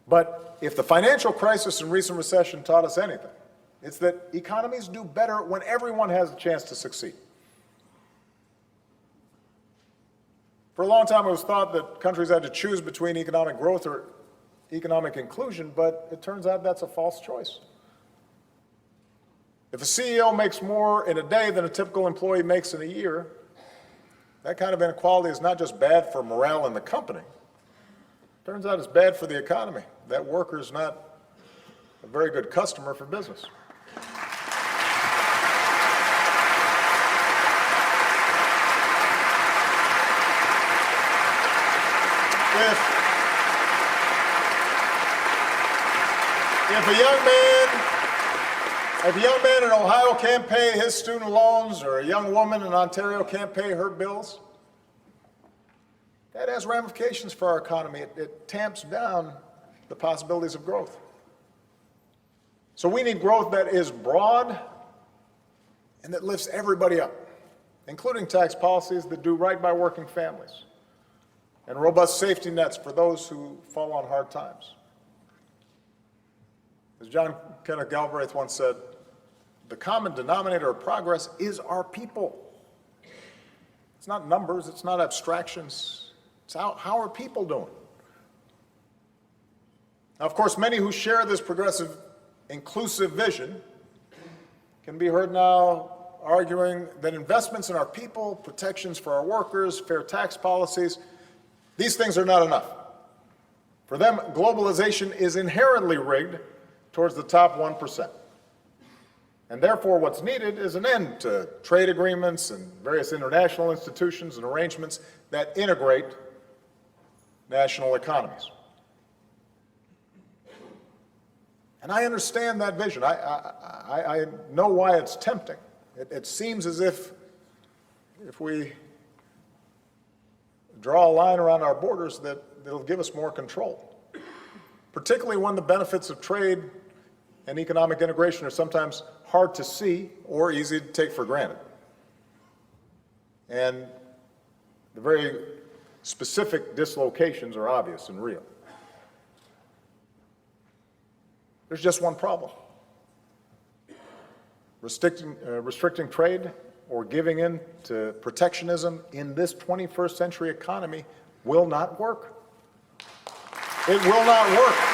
But if the financial crisis and recent recession taught us anything, it's that economies do better when everyone has a chance to succeed. For a long time, it was thought that countries had to choose between economic growth or economic inclusion, but it turns out that's a false choice. If a CEO makes more in a day than a typical employee makes in a year, that kind of inequality is not just bad for morale in the company. It turns out it's bad for the economy. That worker is not a very good customer for business. If a young man in Ohio can't pay his student loans, or a young woman in Ontario can't pay her bills, that has ramifications for our economy. It tamps down the possibilities of growth. So we need growth that is broad and that lifts everybody up, including tax policies that do right by working families and robust safety nets for those who fall on hard times. As John Kenneth Galbraith once said, the common denominator of progress is our people. It's not numbers, it's not abstractions. It's how are people doing? Now, of course, many who share this progressive, inclusive vision can be heard now arguing that investments in our people, protections for our workers, fair tax policies, these things are not enough. For them, globalization is inherently rigged towards the top 1%. And therefore, what's needed is an end to trade agreements and various international institutions and arrangements that integrate national economies. And I understand that vision. I know why it's tempting. It seems as if we draw a line around our borders that it'll give us more control, particularly when the benefits of trade and economic integration are sometimes hard to see or easy to take for granted. And the very specific dislocations are obvious and real. There's just one problem. Restricting trade or giving in to protectionism in this 21st century economy will not work. It will not work.